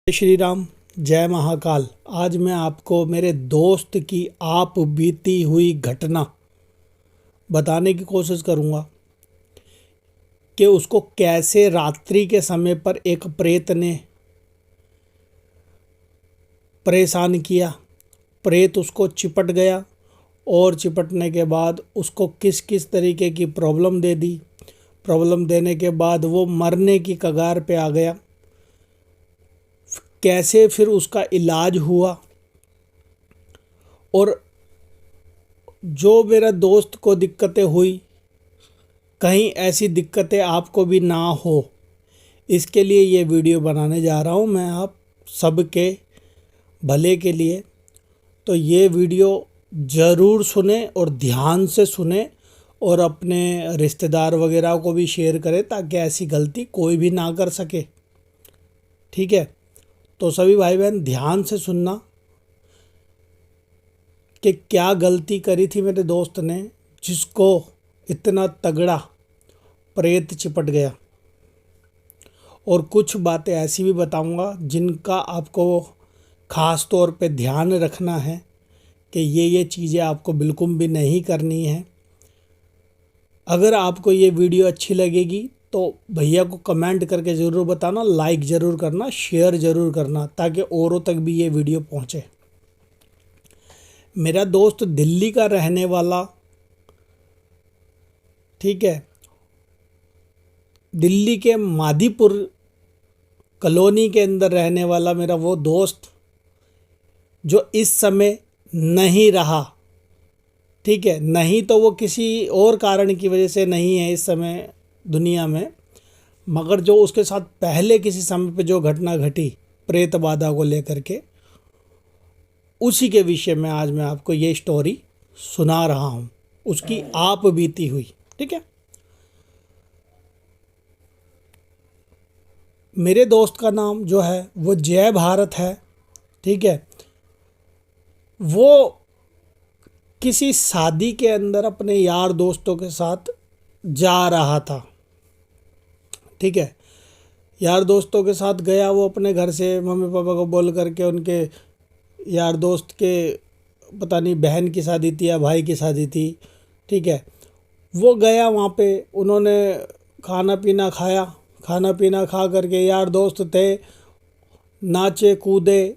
जय श्री राम, जय महाकाल। आज मैं आपको मेरे दोस्त की आप बीती हुई घटना बताने की कोशिश करूंगा कि उसको कैसे रात्रि के समय पर एक प्रेत ने परेशान किया। प्रेत उसको चिपट गया और चिपटने के बाद उसको किस किस तरीके की प्रॉब्लम दे दी। प्रॉब्लम देने के बाद वो मरने की कगार पे आ गया। कैसे फिर उसका इलाज हुआ और जो मेरा दोस्त को दिक्कतें हुई, कहीं ऐसी दिक्कतें आपको भी ना हो, इसके लिए ये वीडियो बनाने जा रहा हूँ मैं आप सबके भले के लिए। तो ये वीडियो ज़रूर सुने और ध्यान से सुने और अपने रिश्तेदार वगैरह को भी शेयर करें ताकि ऐसी गलती कोई भी ना कर सके। ठीक है, तो सभी भाई बहन ध्यान से सुनना कि क्या गलती करी थी मेरे दोस्त ने जिसको इतना तगड़ा प्रेत चिपट गया। और कुछ बातें ऐसी भी बताऊंगा जिनका आपको ख़ास तौर पे ध्यान रखना है कि ये चीज़ें आपको बिल्कुल भी नहीं करनी है। अगर आपको ये वीडियो अच्छी लगेगी तो भैया को कमेंट करके ज़रूर बताना, लाइक ज़रूर करना, शेयर ज़रूर करना ताकि औरों तक भी ये वीडियो पहुँचे। मेरा दोस्त दिल्ली का रहने वाला, ठीक है, दिल्ली के मादीपुर कॉलोनी के अंदर रहने वाला मेरा वो दोस्त जो इस समय नहीं रहा। ठीक है, नहीं तो वो किसी और कारण की वजह से नहीं है इस समय दुनिया में, मगर जो उसके साथ पहले किसी समय पे जो घटना घटी प्रेत बाधा को लेकर के, उसी के विषय में आज मैं आपको ये स्टोरी सुना रहा हूँ, उसकी आप बीती हुई। ठीक है, मेरे दोस्त का नाम जो है वो जय भारत है। ठीक है, वो किसी शादी के अंदर अपने यार दोस्तों के साथ जा रहा था। ठीक है, यार दोस्तों के साथ गया वो अपने घर से, मम्मी पापा को बोल करके। उनके यार दोस्त के पता नहीं बहन की शादी थी या भाई की शादी थी। ठीक है, वो गया वहाँ पे, उन्होंने खाना पीना खाया। खाना पीना खा करके यार दोस्त थे, नाचे कूदे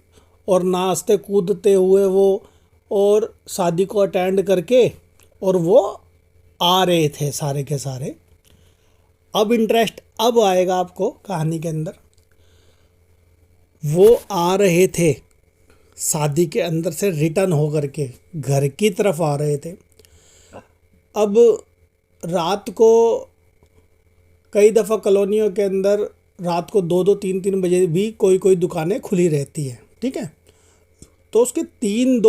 और नाचते कूदते हुए वो और शादी को अटेंड करके और वो आ रहे थे सारे के सारे। अब इंटरेस्ट अब आएगा आपको कहानी के अंदर। वो आ रहे थे शादी के अंदर से रिटर्न होकर के घर की तरफ आ रहे थे। अब रात को कई दफ़ा कॉलोनियों के अंदर रात को 2-2 3-3 बजे भी कोई कोई दुकानें खुली रहती हैं। ठीक है, तो उसके तीन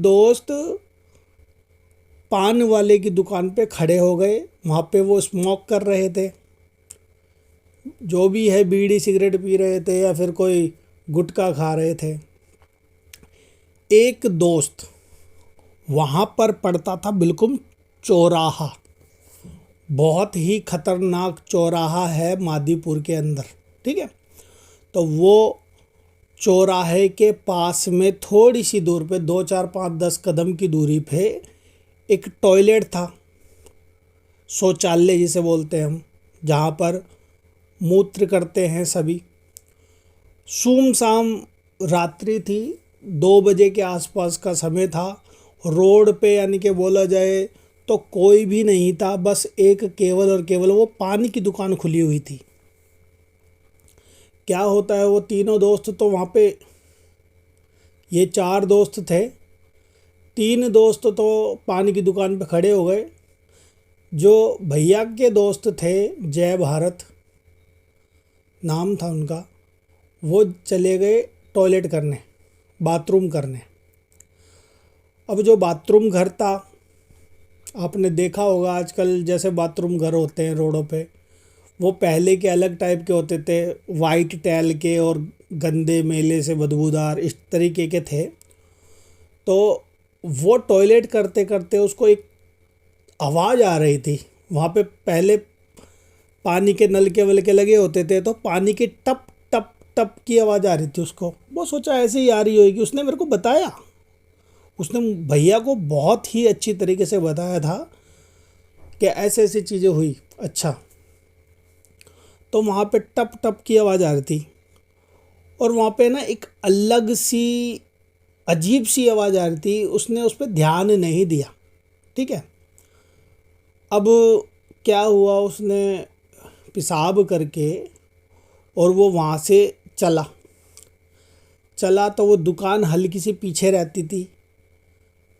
दोस्त पान वाले की दुकान पे खड़े हो गए। वहाँ पे वो स्मोक कर रहे थे, जो भी है बीड़ी सिगरेट पी रहे थे या फिर कोई गुटखा खा रहे थे। एक दोस्त वहाँ पर पड़ता था बिल्कुल चौराहा, बहुत ही खतरनाक चौराहा है मादीपुर के अंदर। ठीक है, तो वो चौराहे के पास में थोड़ी सी दूर पे 2-4-5-10 कदम की दूरी पे एक टॉयलेट था, शौचालय जिसे बोलते हैं हम, जहाँ पर मूत्र करते हैं सभी। सुमसाम रात्रि थी, 2 बजे के आसपास का समय था। रोड पे यानी कि बोला जाए तो कोई भी नहीं था, बस एक केवल और केवल वो पानी की दुकान खुली हुई थी। क्या होता है, वो तीनों दोस्त तो वहाँ पे, ये 4 दोस्त थे, 3 दोस्त तो पानी की दुकान पे खड़े हो गए। जो भैया के दोस्त थे, जय भारत नाम था उनका, वो चले गए टॉयलेट करने, बाथरूम करने। अब जो बाथरूम घर था, आपने देखा होगा आजकल जैसे बाथरूम घर होते हैं रोडों पे, वो पहले के अलग टाइप के होते थे, वाइट टाइल के और गंदे मेले से बदबूदार इस तरीके के थे। तो वो टॉयलेट करते करते उसको एक आवाज़ आ रही थी। वहाँ पे पहले पानी के नलके वलके लगे होते थे, तो पानी की टप टप टप की आवाज़ आ रही थी उसको। वो सोचा ऐसे ही आ रही होगी, उसने मेरे को बताया, उसने भैया को बहुत ही अच्छी तरीके से बताया था कि ऐसे ऐसी चीज़ें हुई। अच्छा, तो वहाँ पे टप टप की आवाज़ आ रही थी, और वहाँ पे ना एक अलग सी अजीब सी आवाज़ आ रही थी, उसने उस पर ध्यान नहीं दिया। ठीक है, अब क्या हुआ, उसने पेशाब करके और वो वहाँ से चला चला तो वो दुकान हल्की सी पीछे रहती थी,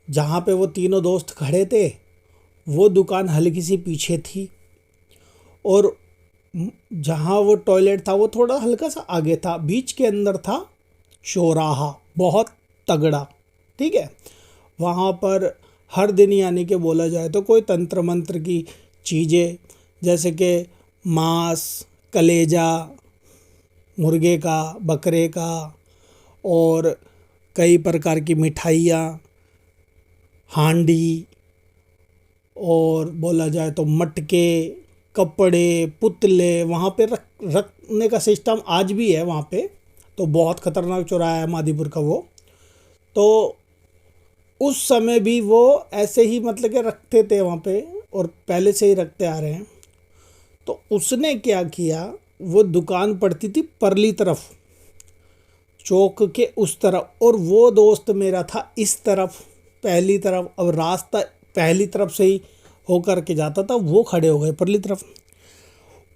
जहाँ पे वो तीनों दोस्त खड़े थे वो दुकान हल्की सी पीछे थी, और जहाँ वो टॉयलेट था वो थोड़ा हल्का सा आगे था, बीच के अंदर था चौराहा बहुत तगड़ा। ठीक है, वहाँ पर हर दिन यानी कि बोला जाए तो कोई तंत्र मंत्र की चीज़ें, जैसे कि मांस, कलेजा मुर्गे का, बकरे का, और कई प्रकार की मिठाइयाँ, हांडी, और बोला जाए तो मटके, कपड़े, पुतले वहाँ पे रखने का सिस्टम आज भी है वहाँ पे। तो बहुत ख़तरनाक चौराहा है मादीपुर का वो। तो उस समय भी वो ऐसे ही मतलब कि रखते थे वहाँ पे, और पहले से ही रखते आ रहे हैं। तो उसने क्या किया, वो दुकान पड़ती थी परली तरफ, चौक के उस तरफ, और वो दोस्त मेरा था इस तरफ पहली तरफ। अब रास्ता पहली तरफ से ही होकर के जाता था, वो खड़े हो गए परली तरफ।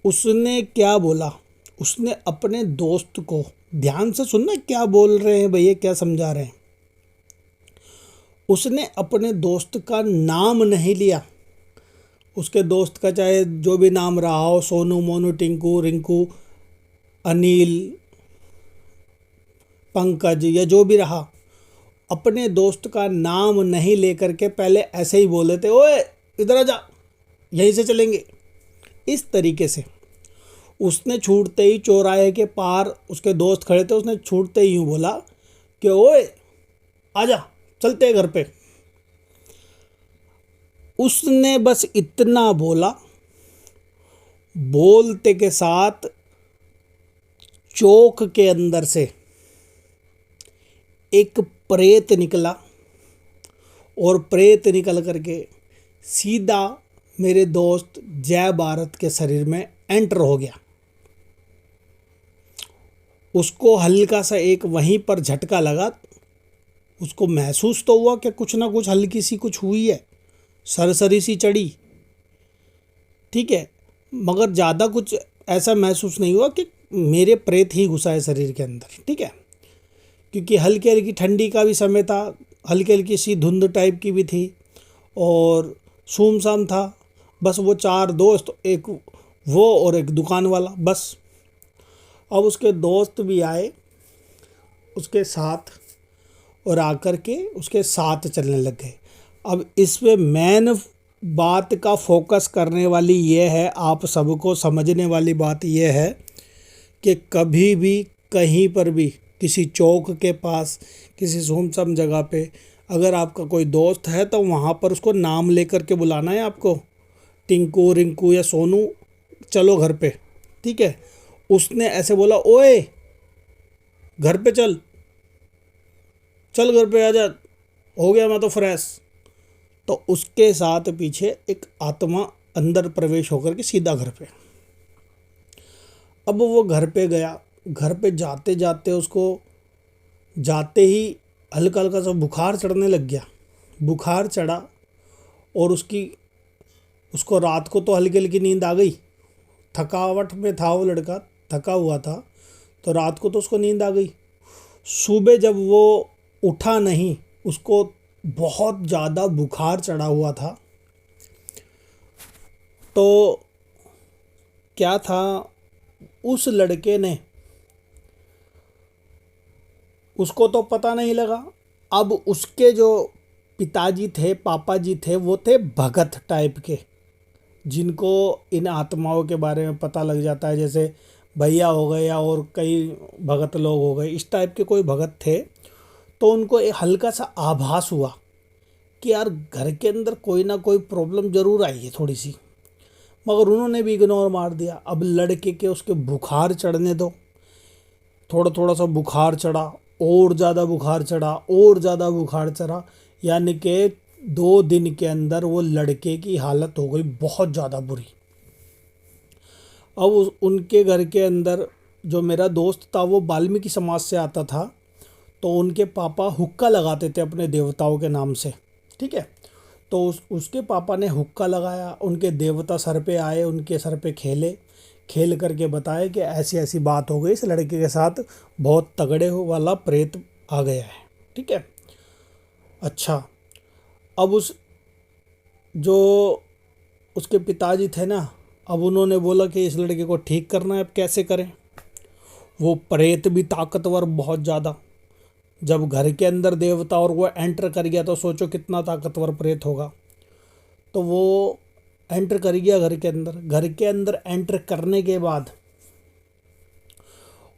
उसने क्या बोला, उसने अपने दोस्त को, ध्यान से सुनना क्या बोल रहे हैं भैया, क्या समझा रहे हैं। उसने अपने दोस्त का नाम नहीं लिया, उसके दोस्त का चाहे जो भी नाम रहा हो, सोनू, मोनू, टिंकू, रिंकू, अनिल, पंकज या जो भी रहा, अपने दोस्त का नाम नहीं लेकर के पहले ऐसे ही बोले थे, ओए इधर आ जा, यहीं से चलेंगे, इस तरीके से। उसने छूटते ही चौराहे के पार उसके दोस्त खड़े थे, उसने छूटते ही यूँ बोला कि ओए आजा, चलते हैं घर पे। उसने बस इतना बोला, बोलते के साथ चौक के अंदर से एक प्रेत निकला, और प्रेत निकल करके सीधा मेरे दोस्त जय भारत के शरीर में एंटर हो गया। उसको हल्का सा एक वहीं पर झटका लगा, उसको महसूस तो हुआ कि कुछ ना कुछ हल्की सी कुछ हुई है, सरसरी सी चढ़ी। ठीक है, मगर ज़्यादा कुछ ऐसा महसूस नहीं हुआ कि मेरे प्रेत ही घुसा है शरीर के अंदर। ठीक है, क्योंकि हल्की हल्की ठंडी का भी समय था, हल्की हल्की सी धुंध टाइप की भी थी, और सुमसाम था। बस वो चार दोस्त, एक वो और एक दुकान वाला, बस। अब उसके दोस्त भी आए उसके साथ, और आकर के उसके साथ चलने लग गए। अब इसमें मेन बात का फोकस करने वाली ये है, आप सबको समझने वाली बात ये है कि कभी भी कहीं पर भी किसी चौक के पास, किसी सुनसान जगह पे अगर आपका कोई दोस्त है तो वहाँ पर उसको नाम लेकर के बुलाना है आपको, टिंकू, रिंकू या सोनू, चलो घर पे। ठीक है, उसने ऐसे बोला, ओए घर पे चल, चल घर पे आ जा, हो गया मैं तो फ्रेश। तो उसके साथ पीछे एक आत्मा अंदर प्रवेश होकर के सीधा घर पे। अब वो घर पे गया, घर पे जाते जाते उसको जाते ही हल्का हल्का सा बुखार चढ़ने लग गया। बुखार चढ़ा, और उसको रात को तो हल्की हल्की नींद आ गई, थकावट में था वो लड़का, थका हुआ था, तो रात को तो उसको नींद आ गई। सुबह जब वो उठा नहीं, उसको बहुत ज़्यादा बुखार चढ़ा हुआ था। तो क्या था, उस लड़के ने, उसको तो पता नहीं लगा। अब उसके जो पिताजी थे, पापा जी थे, वो थे भगत टाइप के, जिनको इन आत्माओं के बारे में पता लग जाता है, जैसे भैया हो गए या और कई भगत लोग हो गए, इस टाइप के कोई भगत थे। तो उनको एक हल्का सा आभास हुआ कि यार घर के अंदर कोई ना कोई प्रॉब्लम ज़रूर आई है थोड़ी सी। मगर उन्होंने भी इग्नोर मार दिया। अब लड़के के उसके बुखार चढ़ने दो, थोड़ा थोड़ा सा बुखार चढ़ा, और ज़्यादा बुखार चढ़ा, और ज़्यादा बुखार चढ़ा, यानी कि 2 दिन के अंदर वो लड़के की हालत हो गई बहुत ज़्यादा बुरी। अब उनके घर के अंदर जो मेरा दोस्त था वो वाल्मीकि समाज से आता था, तो उनके पापा हुक्का लगाते थे अपने देवताओं के नाम से, ठीक है। तो उसके पापा ने हुक्का लगाया, उनके देवता सर पे आए, उनके सर पे खेले, खेल करके बताया कि ऐसी ऐसी बात हो गई, इस लड़के के साथ बहुत तगड़े वाला प्रेत आ गया है, ठीक है। अच्छा, अब जो उसके पिताजी थे ना, अब उन्होंने बोला कि इस लड़के को ठीक करना है, अब कैसे करें। वो प्रेत भी ताकतवर बहुत ज़्यादा, जब घर के अंदर देवता और वो एंटर कर गया तो सोचो कितना ताकतवर प्रेत होगा। तो वो एंटर कर गया घर के अंदर। घर के अंदर एंटर करने के बाद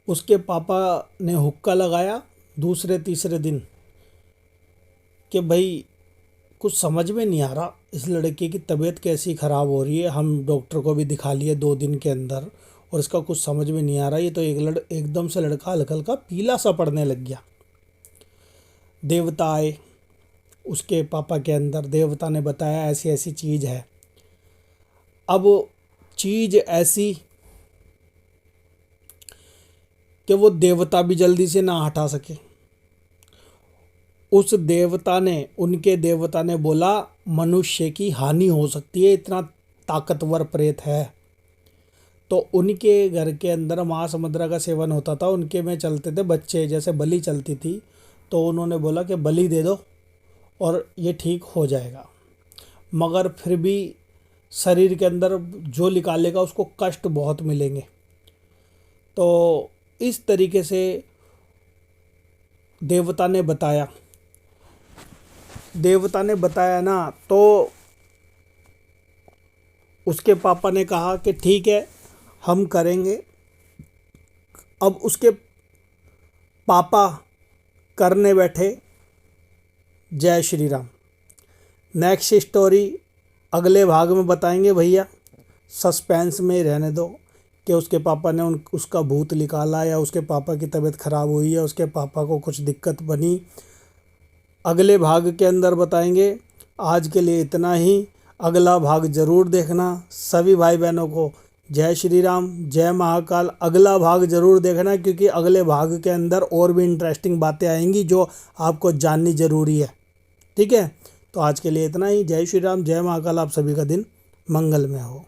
उसके पापा ने हुक्का लगाया दूसरे तीसरे दिन कि भाई कुछ समझ में नहीं आ रहा, इस लड़के की तबीयत कैसी ख़राब हो रही है, हम डॉक्टर को भी दिखा लिए 2 दिन के अंदर और इसका कुछ समझ में नहीं आ रहा, ये तो एकदम से लड़का हल्का हल्का पीला सा पड़ने लग गया। देवता आए उसके पापा के अंदर, देवता ने बताया ऐसी ऐसी चीज़ है। अब चीज़ ऐसी कि वो देवता भी जल्दी से ना हटा सके। उस देवता ने, उनके देवता ने बोला मनुष्य की हानि हो सकती है, इतना ताकतवर प्रेत है। तो उनके घर के अंदर महासमुद्र का सेवन होता था, उनके में चलते थे बच्चे, जैसे बलि चलती थी, तो उन्होंने बोला कि बलि दे दो और ये ठीक हो जाएगा। मगर फिर भी शरीर के अंदर जो निकालेगा उसको कष्ट बहुत मिलेंगे। तो इस तरीके से देवता ने बताया ना, तो उसके पापा ने कहा कि ठीक है हम करेंगे। अब उसके पापा करने बैठे जय श्री राम। नेक्स्ट स्टोरी अगले भाग में बताएंगे भैया, सस्पेंस में ही रहने दो कि उसके पापा ने उसका भूत निकाला या उसके पापा की तबीयत ख़राब हुई है, उसके पापा को कुछ दिक्कत बनी, अगले भाग के अंदर बताएंगे। आज के लिए इतना ही, अगला भाग ज़रूर देखना। सभी भाई बहनों को जय श्री राम, जय महाकाल। अगला भाग ज़रूर देखना क्योंकि अगले भाग के अंदर और भी इंटरेस्टिंग बातें आएंगी जो आपको जाननी ज़रूरी है, ठीक है। तो आज के लिए इतना ही। जय श्री राम, जय महाकाल। आप सभी का दिन मंगलमय हो।